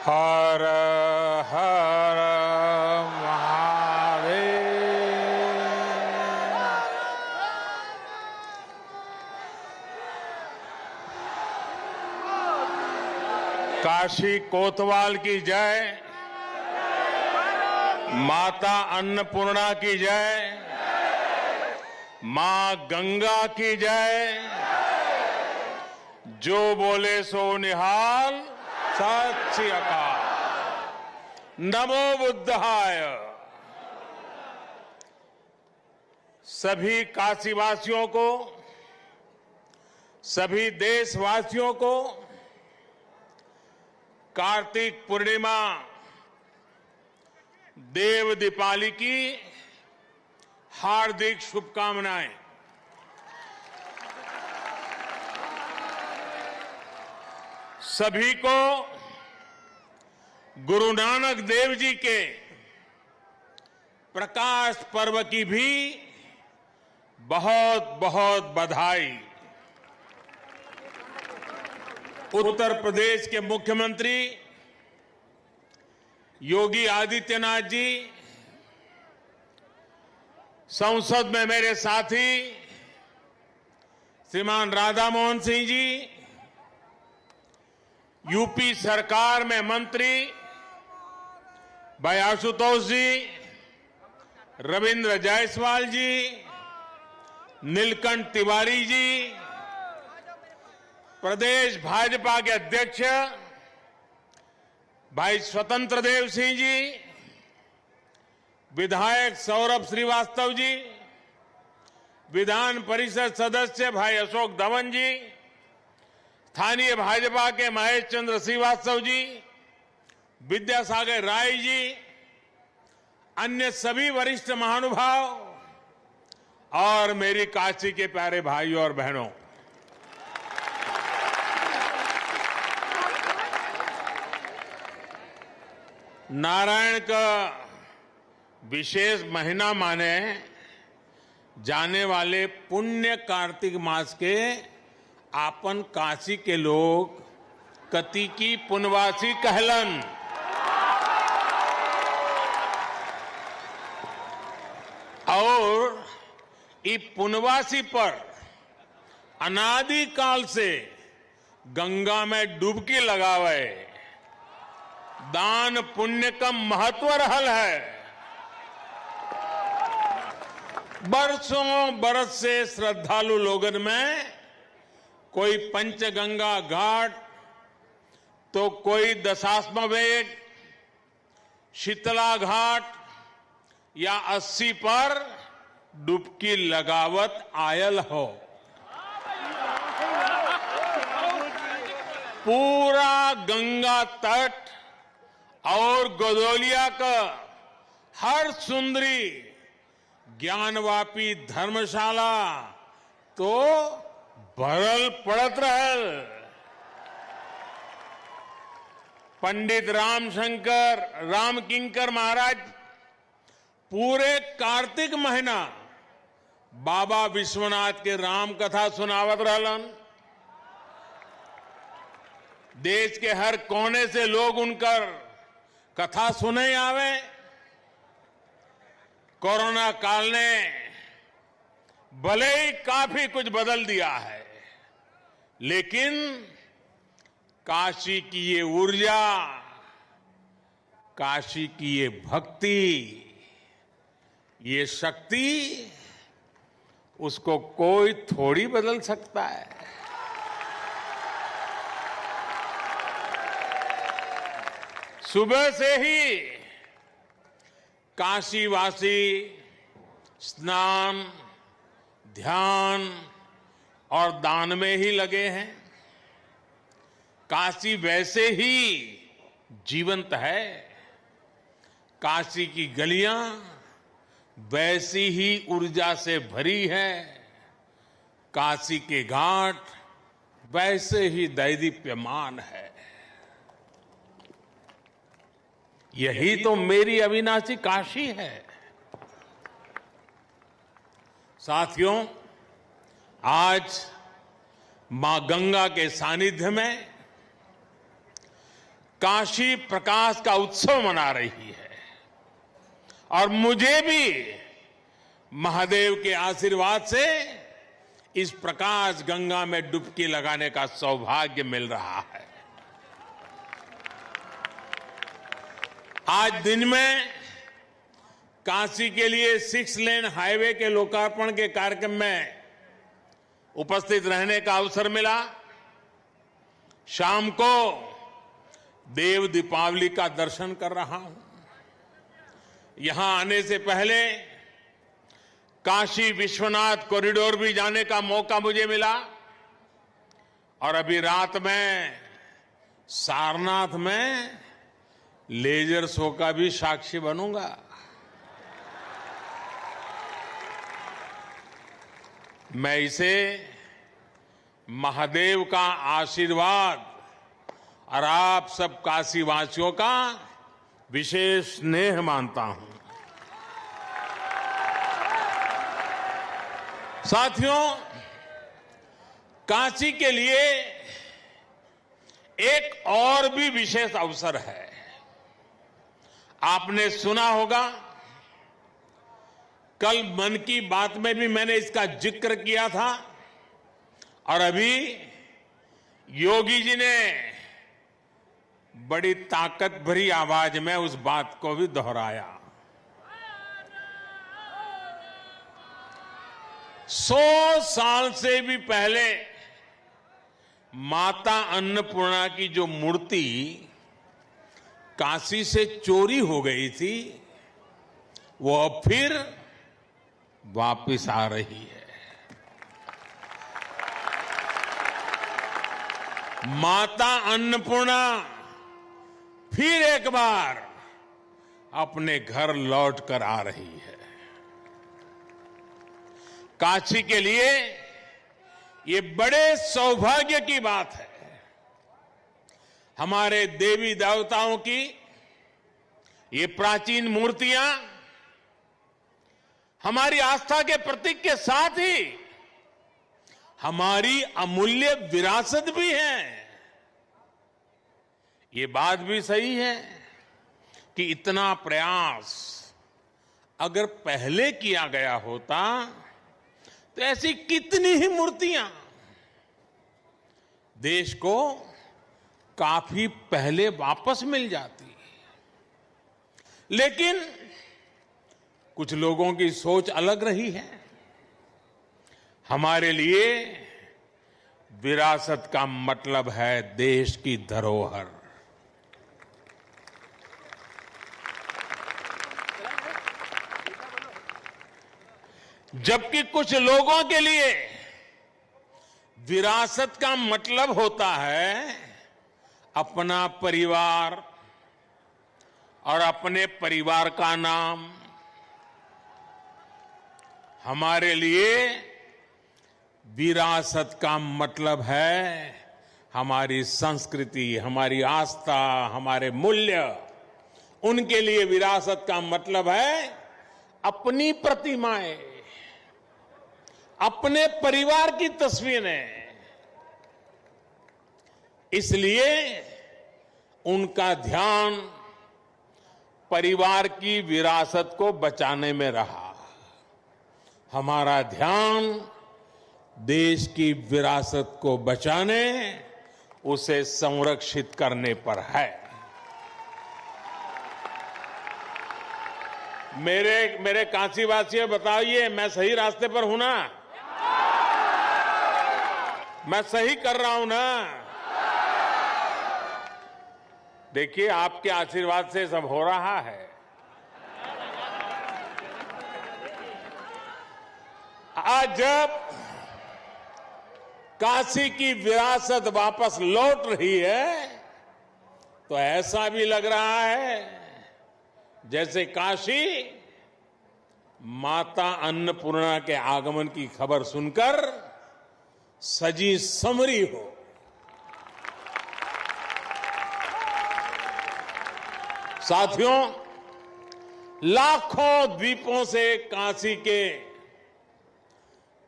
हर हर महादेव। काशी कोतवाल की जय, माता अन्नपूर्णा की जय, मां गंगा की जय। जो बोले सो निहाल, सत श्री अकाल। नमो बुद्धाय। सभी काशीवासियों को, सभी देशवासियों को कार्तिक पूर्णिमा देव दीपावली की हार्दिक शुभकामनाएं। सभी को गुरु नानक देव जी के प्रकाश पर्व की भी बहुत बहुत बधाई। उत्तर प्रदेश के मुख्यमंत्री योगी आदित्यनाथ जी, संसद में मेरे साथी श्रीमान राधा मोहन सिंह जी, यूपी सरकार में मंत्री भाई आशुतोष जी, रविंद्र जायसवाल जी, नीलकंठ तिवारी जी, प्रदेश भाजपा के अध्यक्ष भाई स्वतंत्र देव सिंह जी, विधायक सौरभ श्रीवास्तव जी, विधान परिषद सदस्य भाई अशोक धवन जी, स्थानीय भाजपा के महेश चंद्र श्रीवास्तव जी, विद्यासागर राय जी, अन्य सभी वरिष्ठ महानुभाव और मेरी काशी के प्यारे भाइयों और बहनों, नारायण का विशेष महीना माने जाने वाले पुण्य कार्तिक मास के आपन काशी के लोग कति की पुनवासी कहलन। और इस पुनवासी पर अनादि काल से गंगा में डुबकी लगावे दान पुण्य का महत्व रहल है। बरसों बरस से श्रद्धालु लोगन में कोई पंचगंगा घाट, तो कोई दशाश्वमेध, शीतला घाट या 80 पर डुबकी लगावत आयल हो। पूरा गंगा तट और गोदौलिया का हर सुंदरी ज्ञानवापी धर्मशाला तो भरल पड़त रहल। पंडित रामशंकर रामकिंकर महाराज पूरे कार्तिक महीना बाबा विश्वनाथ के राम कथा सुनावत रहलन। देश के हर कोने से लोग उनकर कथा सुने आवे। कोरोना काल ने भले ही काफी कुछ बदल दिया है, लेकिन काशी की ये ऊर्जा, काशी की ये भक्ति, ये शक्ति, उसको कोई थोड़ी बदल सकता है। सुबह से ही काशीवासी स्नान, ध्यान और दान में ही लगे हैं। काशी वैसे ही जीवंत है। काशी की गलियां वैसी ही ऊर्जा से भरी है। काशी के घाट वैसे ही दैदीप्यमान है। यही तो मेरी अविनाशी काशी है। साथियों, आज मां गंगा के सानिध्य में काशी प्रकाश का उत्सव मना रही है और मुझे भी महादेव के आशीर्वाद से इस प्रकाश गंगा में डुबकी लगाने का सौभाग्य मिल रहा है। आज दिन में काशी के लिए 6 लेन हाईवे के लोकार्पण के कार्यक्रम में उपस्थित रहने का अवसर मिला। शाम को देव दीपावली का दर्शन कर रहा हूं। यहां आने से पहले काशी विश्वनाथ कॉरिडोर भी जाने का मौका मुझे मिला और अभी रात में सारनाथ में लेजर शो का भी साक्षी बनूंगा। मैं इसे महादेव का आशीर्वाद और आप सब काशीवासियों का विशेष स्नेह मानता हूं। साथियों, काशी के लिए एक और भी विशेष अवसर है। आपने सुना होगा, कल मन की बात में भी मैंने इसका जिक्र किया था और अभी योगी जी ने बड़ी ताकत भरी आवाज में उस बात को भी दोहराया। 100 साल से भी पहले माता अन्नपूर्णा की जो मूर्ति काशी से चोरी हो गई थी, वो अब फिर वापिस आ रही है। माता अन्नपूर्णा फिर एक बार अपने घर लौट कर आ रही है। काशी के लिए ये बड़े सौभाग्य की बात है। हमारे देवी देवताओं की ये प्राचीन मूर्तियां हमारी आस्था के प्रतीक के साथ ही हमारी अमूल्य विरासत भी है। ये बात भी सही है कि इतना प्रयास अगर पहले किया गया होता तो ऐसी कितनी ही मूर्तियां देश को काफी पहले वापस मिल जाती। लेकिन कुछ लोगों की सोच अलग रही है। हमारे लिए विरासत का मतलब है देश की धरोहर। जबकि कुछ लोगों के लिए विरासत का मतलब होता है अपना परिवार और अपने परिवार का नाम। हमारे लिए विरासत का मतलब है हमारी संस्कृति, हमारी आस्था, हमारे मूल्य। उनके लिए विरासत का मतलब है अपनी प्रतिमाएं, अपने परिवार की तस्वीरें। इसलिए उनका ध्यान परिवार की विरासत को बचाने में रहा। हमारा ध्यान देश की विरासत को बचाने, उसे संरक्षित करने पर है। मेरे काशीवासियों, बताइए मैं सही रास्ते पर हूं ना? मैं सही कर रहा हूं ना? देखिए, आपके आशीर्वाद से सब हो रहा है। आज जब काशी की विरासत वापस लौट रही है तो ऐसा भी लग रहा है जैसे काशी माता अन्नपूर्णा के आगमन की खबर सुनकर सजी समरी हो। साथियों, लाखों द्वीपों से काशी के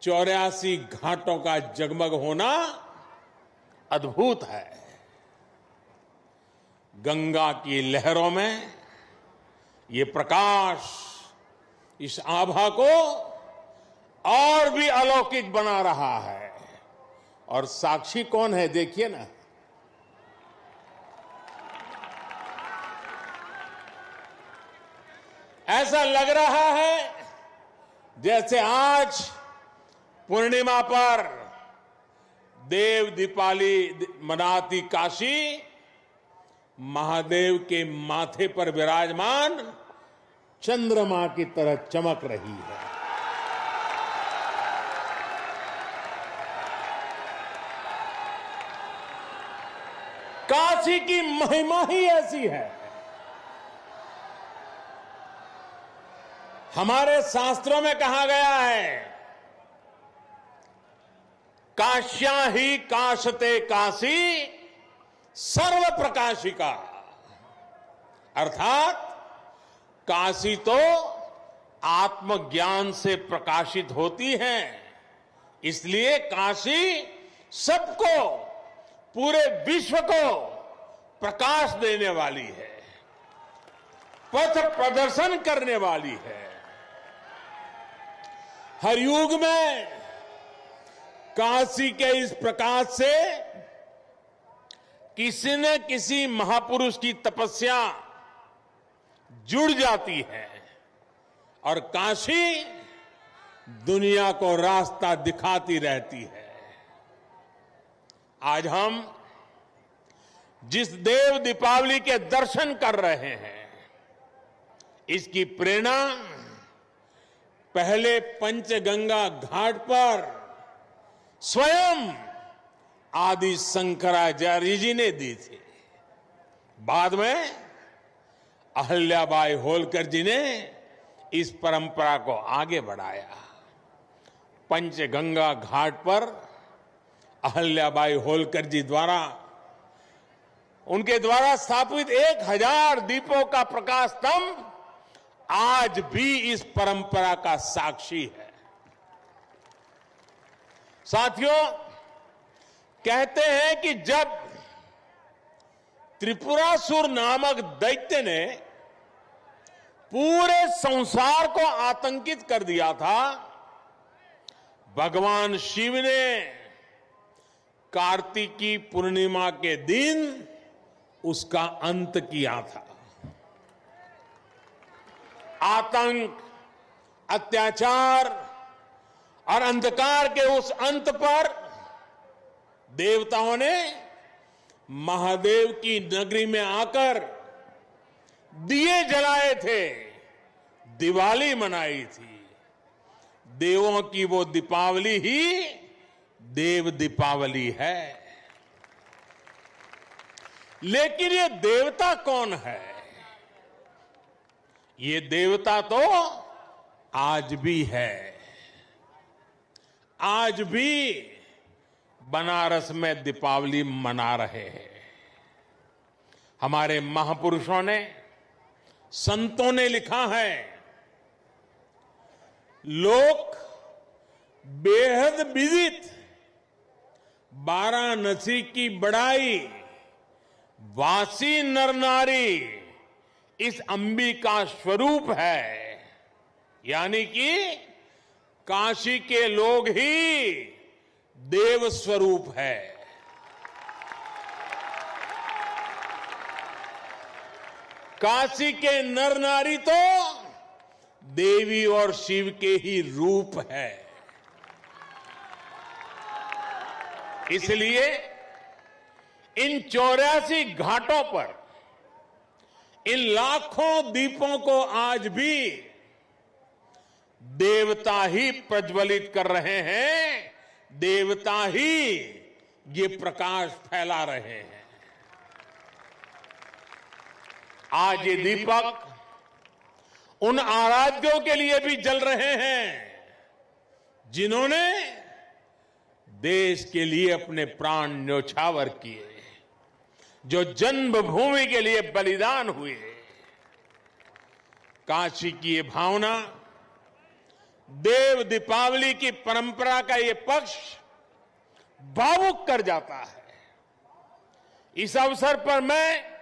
84 घाटों का जगमग होना अद्भुत है। गंगा की लहरों में ये प्रकाश इस आभा को और भी अलौकिक बना रहा है। और साक्षी कौन है देखिए ना, ऐसा लग रहा है जैसे आज पूर्णिमा पर देव दीपावली मनाती काशी महादेव के माथे पर विराजमान चंद्रमा की तरह चमक रही है। काशी की महिमा ही ऐसी है। हमारे शास्त्रों में कहा गया है, काश्या ही काशते काशी सर्व प्रकाशिका, अर्थात काशी तो आत्मज्ञान से प्रकाशित होती है, इसलिए काशी सबको, पूरे विश्व को प्रकाश देने वाली है, पथ प्रदर्शन करने वाली है। हर युग में काशी के इस प्रकाश से किसी न किसी महापुरुष की तपस्या जुड़ जाती है और काशी दुनिया को रास्ता दिखाती रहती है। आज हम जिस देव दीपावली के दर्शन कर रहे हैं, इसकी प्रेरणा पहले पंचगंगा घाट पर स्वयं आदि शंकराचार्य जी ने दी थी। बाद में अहल्याबाई होलकर जी ने इस परंपरा को आगे बढ़ाया। पंचगंगा घाट पर अहल्याबाई होलकर जी द्वारा, उनके द्वारा स्थापित 1000 दीपों का प्रकाश स्तंभ आज भी इस परंपरा का साक्षी है। साथियों, कहते हैं कि जब त्रिपुरासुर नामक दैत्य ने पूरे संसार को आतंकित कर दिया था, भगवान शिव ने कार्तिकी पूर्णिमा के दिन उसका अंत किया था। आतंक, अत्याचार और अंधकार के उस अंत पर देवताओं ने महादेव की नगरी में आकर दिए जलाए थे, दिवाली मनाई थी। देवों की वो दीपावली ही देव दीपावली है। लेकिन ये देवता कौन है? ये देवता तो आज भी है। आज भी बनारस में दीपावली मना रहे हैं। हमारे महापुरुषों ने, संतों ने लिखा है, लोक बेहद विदित वाराणसी की बड़ाई, वासी नर नारी इस अंबिका स्वरूप है। यानी कि काशी के लोग ही देव स्वरूप है। काशी के नर नारी तो देवी और शिव के ही रूप है। इसलिए इन 84 घाटों पर इन लाखों दीपों को आज भी देवता ही प्रज्वलित कर रहे हैं, देवता ही ये प्रकाश फैला रहे हैं। आज ये दीपक उन आराध्यों के लिए भी जल रहे हैं जिन्होंने देश के लिए अपने प्राण न्योछावर किए, जो जन्मभूमि के लिए बलिदान हुए। काशी की ये भावना, देव दीपावली की परंपरा का ये पक्ष भावुक कर जाता है। इस अवसर पर मैं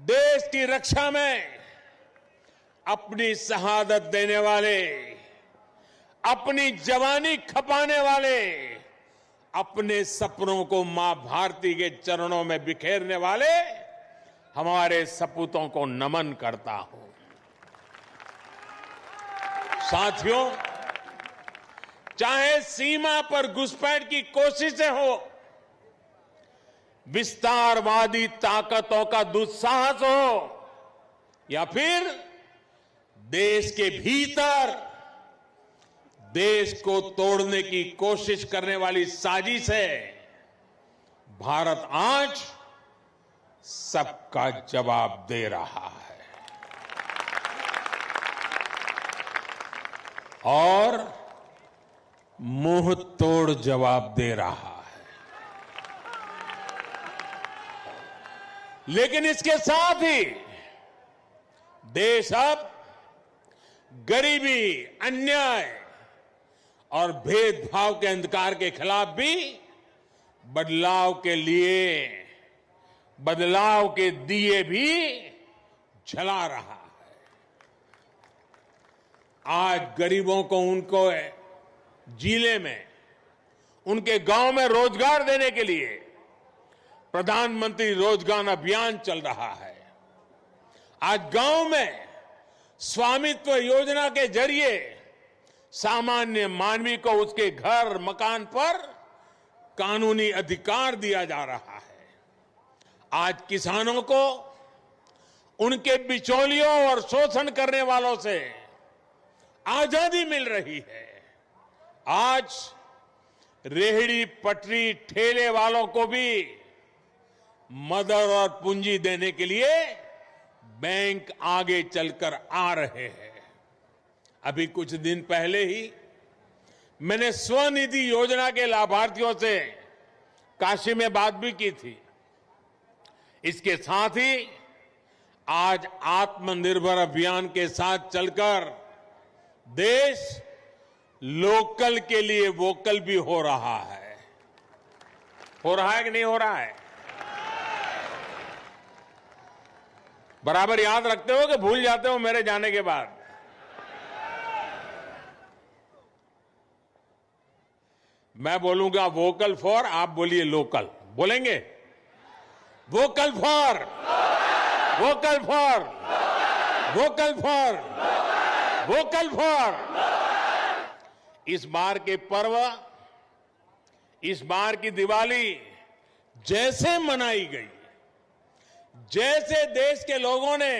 देश की रक्षा में अपनी शहादत देने वाले, अपनी जवानी खपाने वाले, अपने सपनों को मां भारती के चरणों में बिखेरने वाले हमारे सपूतों को नमन करता हूं। साथियों, चाहे सीमा पर घुसपैठ की कोशिशें हो, विस्तारवादी ताकतों का दुस्साहस हो, या फिर देश के भीतर देश को तोड़ने की कोशिश करने वाली साजिश है, भारत आज सबका जवाब दे रहा है और मुंह तोड़ जवाब दे रहा है। लेकिन इसके साथ ही देश अब गरीबी, अन्याय और भेदभाव के अंधकार के खिलाफ भी बदलाव के दिए भी जला रहा है। आज गरीबों को उनको जिले में, उनके गांव में रोजगार देने के लिए प्रधानमंत्री रोजगार अभियान चल रहा है। आज गांव में स्वामित्व योजना के जरिए सामान्य मानवी को उसके घर, मकान पर कानूनी अधिकार दिया जा रहा है। आज किसानों को उनके बिचौलियों और शोषण करने वालों से आजादी मिल रही है। आज रेहड़ी, पटरी, ठेले वालों को भी मदद और पूंजी देने के लिए बैंक आगे चलकर आ रहे हैं। अभी कुछ दिन पहले ही मैंने स्वनिधि योजना के लाभार्थियों से काशी में बात भी की थी। इसके साथ ही आज आत्मनिर्भर अभियान के साथ चलकर देश लोकल के लिए वोकल भी हो रहा है। हो रहा है कि नहीं हो रहा है? बराबर याद रखते हो कि भूल जाते हो मेरे जाने के बाद? मैं बोलूंगा वोकल फॉर, आप बोलिए लोकल। बोलेंगे? Vocal for, vocal for, vocal for, vocal for. इस बार के पर्व, इस बार की दिवाली जैसे मनाई गई, जैसे देश के लोगों ने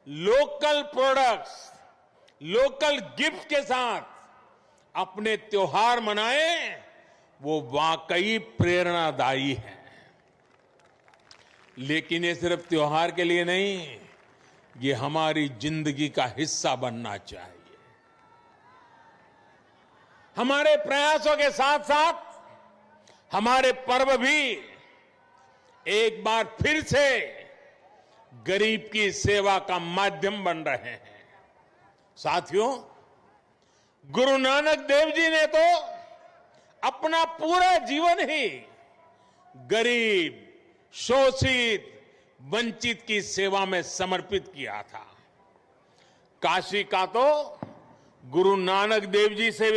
लोकल प्रोडक्ट्स, लोकल गिफ्ट के साथ अपने त्योहार मनाए, वो वाकई प्रेरणादायी है। लेकिन ये सिर्फ त्योहार के लिए नहीं, ये हमारी जिंदगी का हिस्सा बनना चाहिए। हमारे प्रयासों के साथ साथ हमारे पर्व भी एक बार फिर से गरीब की सेवा का माध्यम बन रहे हैं। साथियों, गुरु नानक देव जी ने तो अपना पूरा जीवन ही गरीब, शोषित, वंचित की सेवा में समर्पित किया था। काशी का तो गुरु नानक देव जी से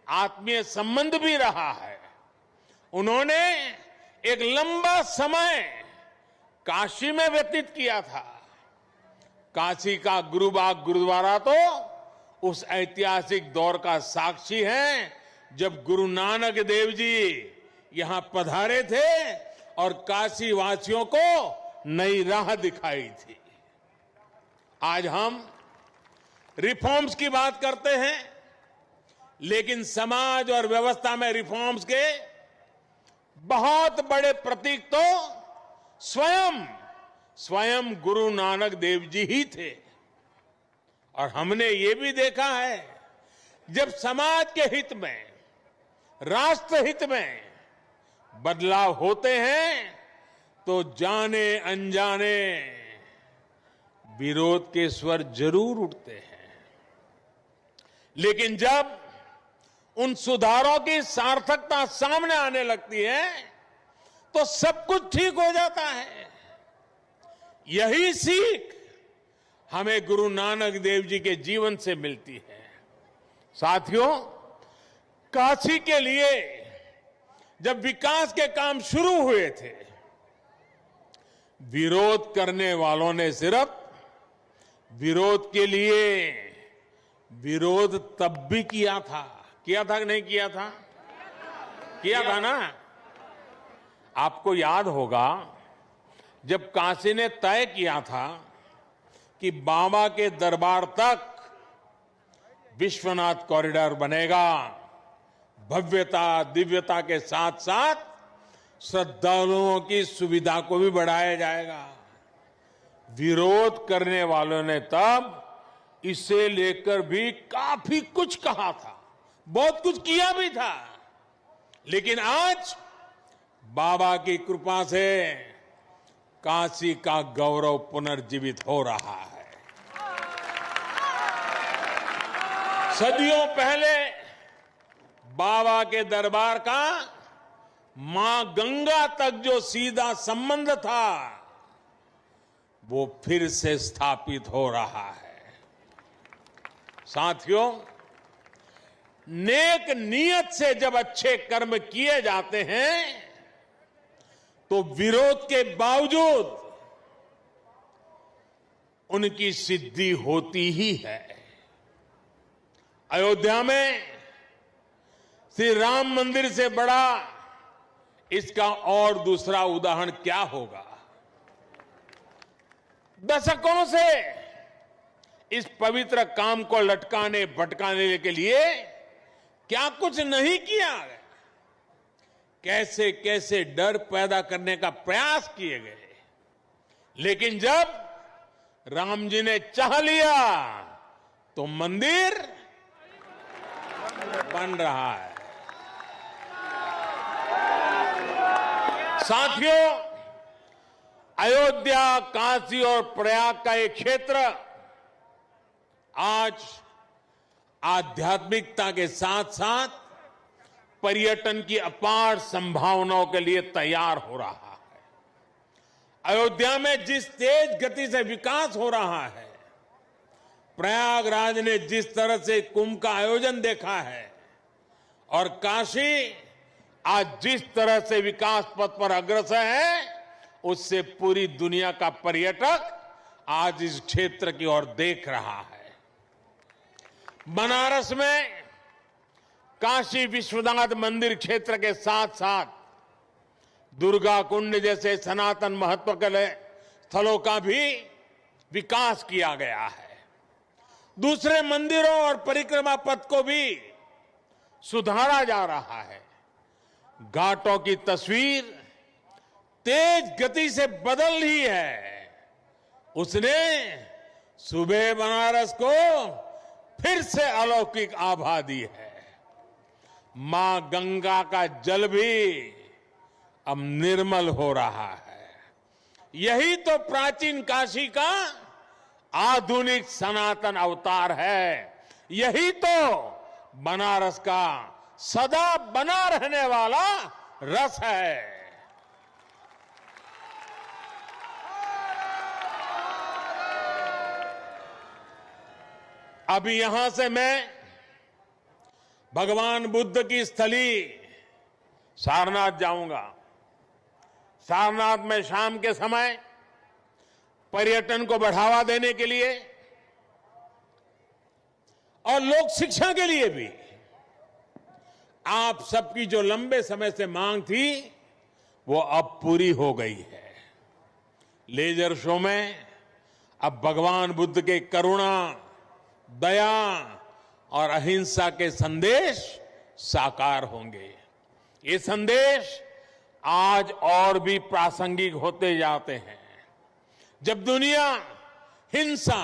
आत्मीय संबंध भी रहा है। उन्होंने एक लंबा समय काशी में व्यतीत किया था। काशी का गुरुबाग गुरुद्वारा तो उस ऐतिहासिक दौर का साक्षी है जब गुरु नानक देव जी यहां पधारे थे और काशी वासियों को नई राह दिखाई थी। आज हम रिफॉर्म्स की बात करते हैं, लेकिन समाज और व्यवस्था में रिफॉर्म्स के बहुत बड़े प्रतीक तो स्वयं गुरु नानक देव जी ही थे। और हमने ये भी देखा है, जब समाज के हित में, राष्ट्र हित में बदलाव होते हैं तो जाने अनजाने विरोध के स्वर जरूर उठते हैं। लेकिन जब उन सुधारों की सार्थकता सामने आने लगती है तो सब कुछ ठीक हो जाता है। यही सीख हमें गुरु नानक देव जी के जीवन से मिलती है। साथियों, काशी के लिए जब विकास के काम शुरू हुए थे, विरोध करने वालों ने सिर्फ विरोध के लिए विरोध तब भी किया था कि नहीं किया था? किया था ना। आपको याद होगा जब काशी ने तय किया था कि बाबा के दरबार तक विश्वनाथ कॉरिडोर बनेगा, भव्यता दिव्यता के साथ साथ श्रद्धालुओं की सुविधा को भी बढ़ाया जाएगा। विरोध करने वालों ने तब इसे लेकर भी काफी कुछ कहा था, बहुत कुछ किया भी था, लेकिन आज बाबा की कृपा से काशी का गौरव पुनर्जीवित हो रहा है। सदियों पहले बाबा के दरबार का मां गंगा तक जो सीधा संबंध था, वो फिर से स्थापित हो रहा है। साथियों, नेक नियत से जब अच्छे कर्म किए जाते हैं तो विरोध के बावजूद उनकी सिद्धि होती ही है। अयोध्या में श्री राम मंदिर से बड़ा इसका और दूसरा उदाहरण क्या होगा? दशकों से इस पवित्र काम को लटकाने भटकाने के लिए क्या कुछ नहीं किया गया, कैसे कैसे डर पैदा करने का प्रयास किए गए, लेकिन जब राम जी ने चाह लिया तो मंदिर बन रहा है। साथियों, अयोध्या, काशी और प्रयाग का एक क्षेत्र आज आध्यात्मिकता के साथ साथ पर्यटन की अपार संभावनाओं के लिए तैयार हो रहा है। अयोध्या में जिस तेज गति से विकास हो रहा है, प्रयागराज ने जिस तरह से कुंभ का आयोजन देखा है, और काशी आज जिस तरह से विकास पथ पर अग्रसर है, उससे पूरी दुनिया का पर्यटक आज इस क्षेत्र की ओर देख रहा है। बनारस में काशी विश्वनाथ मंदिर क्षेत्र के साथ साथ दुर्गा कुंड जैसे सनातन महत्व के स्थलों का भी विकास किया गया है। दूसरे मंदिरों और परिक्रमा पथ को भी सुधारा जा रहा है। घाटों की तस्वीर तेज गति से बदल रही है। उसने सुबह बनारस को फिर से अलौकिक आभा दी है। मां गंगा का जल भी अब निर्मल हो रहा है। यही तो प्राचीन काशी का आधुनिक सनातन अवतार है। यही तो बनारस का सदा बना रहने वाला रस है। अभी यहां से मैं भगवान बुद्ध की स्थली सारनाथ जाऊंगा। सारनाथ में शाम के समय पर्यटन को बढ़ावा देने के लिए और लोक शिक्षा के लिए भी आप सबकी जो लंबे समय से मांग थी, वो अब पूरी हो गई है। लेजर शो में अब भगवान बुद्ध के करुणा, दया और अहिंसा के संदेश साकार होंगे। ये संदेश आज और भी प्रासंगिक होते जाते हैं। जब दुनिया हिंसा,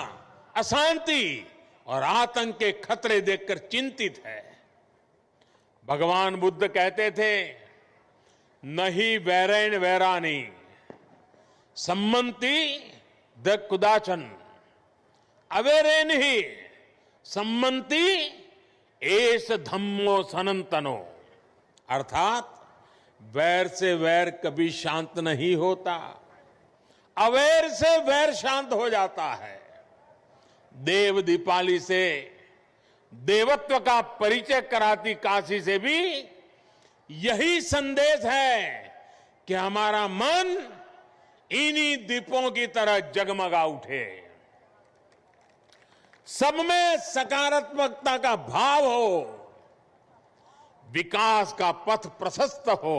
अशांति और आतंक के खतरे देखकर चिंतित है, भगवान बुद्ध कहते थे, नहीं वैरेण वैरानी सम्मति द कुदाचन अवेरेन ही सम्मति एस धम्मो सनंतनो। अर्थात वैर से वैर कभी शांत नहीं होता, अवैर से वैर शांत हो जाता है। देव दीपावली से देवत्व का परिचय कराती काशी से भी यही संदेश है कि हमारा मन इन्हीं दीपों की तरह जगमगा उठे, सब में सकारात्मकता का भाव हो, विकास का पथ प्रशस्त हो,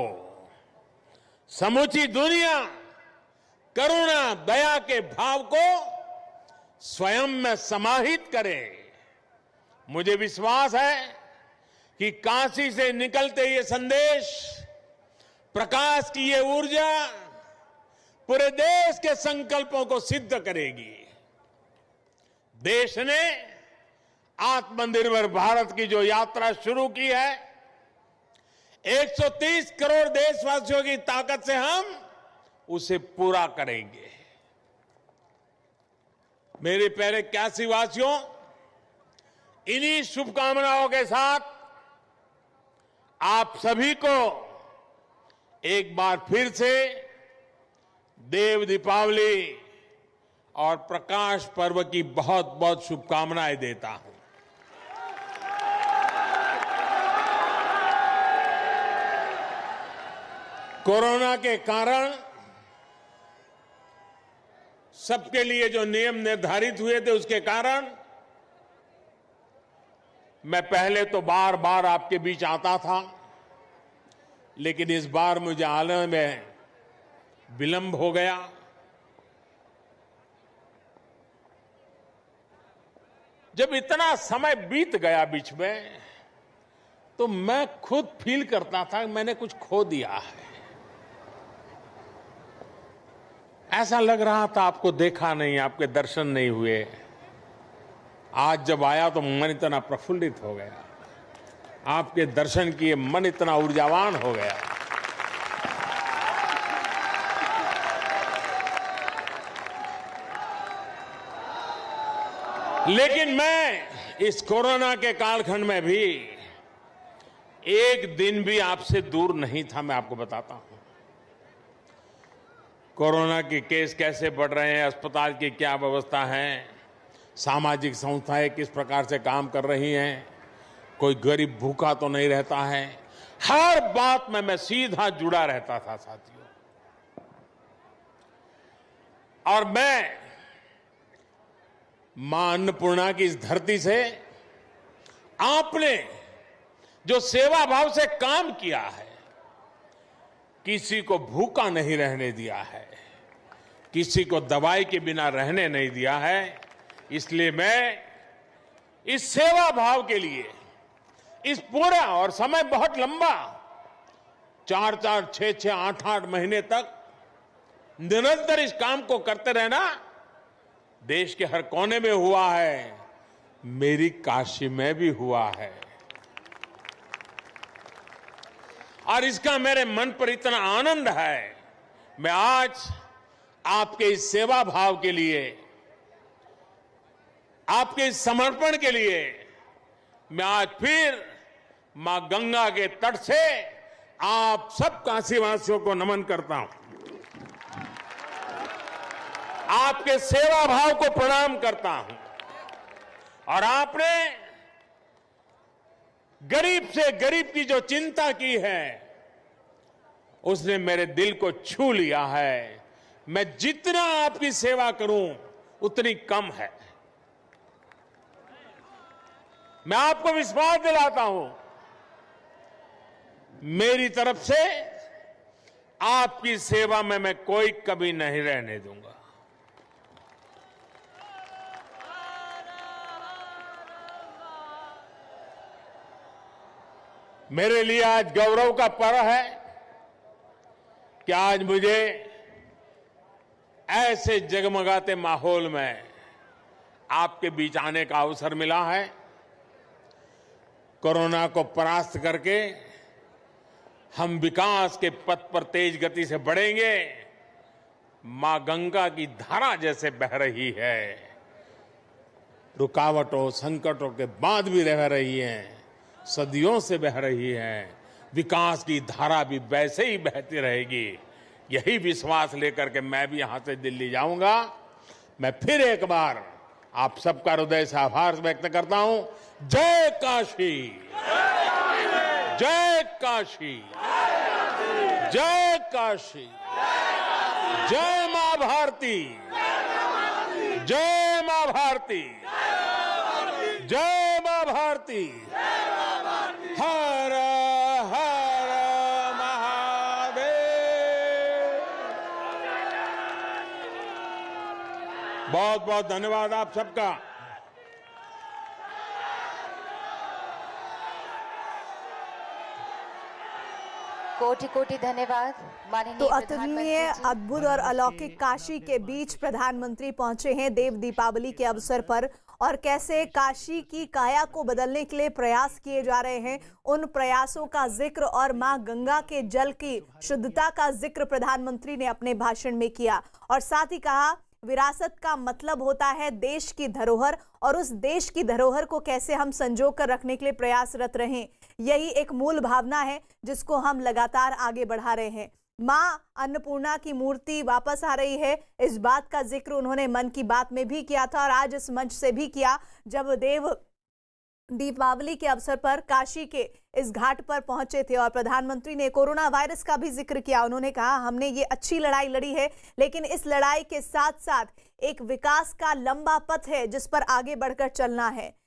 समूची दुनिया करुणा दया के भाव को स्वयं में समाहित करे। मुझे विश्वास है कि काशी से निकलते ये संदेश, प्रकाश की ये ऊर्जा पूरे देश के संकल्पों को सिद्ध करेगी। देश ने आत्मनिर्भर भारत की जो यात्रा शुरू की है, 130 करोड़ देशवासियों की ताकत से हम उसे पूरा करेंगे। मेरे प्यारे काशी वासियों, इन्हीं शुभकामनाओं के साथ आप सभी को एक बार फिर से देव दीपावली और प्रकाश पर्व की बहुत बहुत शुभकामनाएं देता हूं। कोरोना के कारण सबके लिए जो नियम निर्धारित हुए थे, उसके कारण मैं पहले तो बार बार आपके बीच आता था, लेकिन इस बार मुझे आने में विलंब हो गया। जब इतना समय बीत गया बीच में, तो मैं खुद फील करता था कि मैंने कुछ खो दिया है। ऐसा लग रहा था आपको देखा नहीं, आपके दर्शन नहीं हुए। आज जब आया तो मन इतना प्रफुल्लित हो गया, आपके दर्शन किए मन इतना ऊर्जावान हो गया। लेकिन मैं इस कोरोना के कालखंड में भी एक दिन भी आपसे दूर नहीं था। मैं आपको बताता हूं कोरोना के केस कैसे बढ़ रहे हैं, अस्पताल की क्या व्यवस्था है, सामाजिक संस्थाएं किस प्रकार से काम कर रही हैं, कोई गरीब भूखा तो नहीं रहता है। हर बात में मैं सीधा जुड़ा रहता था साथियों। और मैं मां अन्नपूर्णा की इस धरती से आपने जो सेवा भाव से काम किया है, किसी को भूखा नहीं रहने दिया है, किसी को दवाई के बिना रहने नहीं दिया है, इसलिए मैं इस सेवा भाव के लिए इस पूरा, और समय बहुत लंबा, 4-4, 6-6, 8-8 महीने तक निरंतर इस काम को करते रहना देश के हर कोने में हुआ है, मेरी काशी में भी हुआ है। और इसका मेरे मन पर इतना आनंद है, मैं आज आपके इस सेवा भाव के लिए, आपके इस समर्पण के लिए मैं आज फिर मां गंगा के तट से आप सब काशीवासियों को नमन करता हूं, आपके सेवा भाव को प्रणाम करता हूं। और आपने गरीब से गरीब की जो चिंता की है, उसने मेरे दिल को छू लिया है। मैं जितना आपकी सेवा करूं उतनी कम है। मैं आपको विश्वास दिलाता हूं, मेरी तरफ से आपकी सेवा में मैं कोई कमी नहीं रहने दूंगा। मेरे लिए आज गौरव का पर्व है कि आज मुझे ऐसे जगमगाते माहौल में आपके बीच आने का अवसर मिला है। कोरोना को परास्त करके हम विकास के पथ पर तेज गति से बढ़ेंगे। मां गंगा की धारा जैसे बह रही है, रुकावटों संकटों के बाद भी रह रही है, सदियों से बह रही है, विकास की धारा भी वैसे ही बहती रहेगी। यही विश्वास लेकर के मैं भी यहां से दिल्ली जाऊंगा। मैं फिर एक बार आप सबका हृदय से आभार व्यक्त करता हूं। जय काशी, जय काशी, जय काशी, जय मां भारती, जय मां भारती, जय मां भारती, हर हर महादेव। बहुत बहुत धन्यवाद आप सबका। कोटि कोटि धन्यवाद माननीय तो अतुलनीय, अद्भुत और अलौकिक काशी के बीच प्रधानमंत्री पहुंचे हैं देव दीपावली के अवसर पर, और कैसे काशी की काया को बदलने के लिए प्रयास किए जा रहे हैं, उन प्रयासों का जिक्र और मां गंगा के जल की शुद्धता का जिक्र प्रधानमंत्री ने अपने भाषण में किया। और साथ ही कहा, विरासत का मतलब होता है देश की धरोहर, और उस देश की धरोहर को कैसे हम संजो कर रखने के लिए प्रयासरत रहें, यही एक मूल भावना है जिसको हम लगातार आगे बढ़ा रहे हैं। मां अन्नपूर्णा की मूर्ति वापस आ रही है, इस बात का जिक्र उन्होंने मन की बात में भी किया था और आज इस मंच से भी किया जब देव दीपावली के अवसर पर काशी के इस घाट पर पहुंचे थे। और प्रधानमंत्री ने कोरोना वायरस का भी जिक्र किया। उन्होंने कहा, हमने ये अच्छी लड़ाई लड़ी है, लेकिन इस लड़ाई के साथ साथ एक विकास का लंबा पथ है जिस पर आगे बढ़कर चलना है।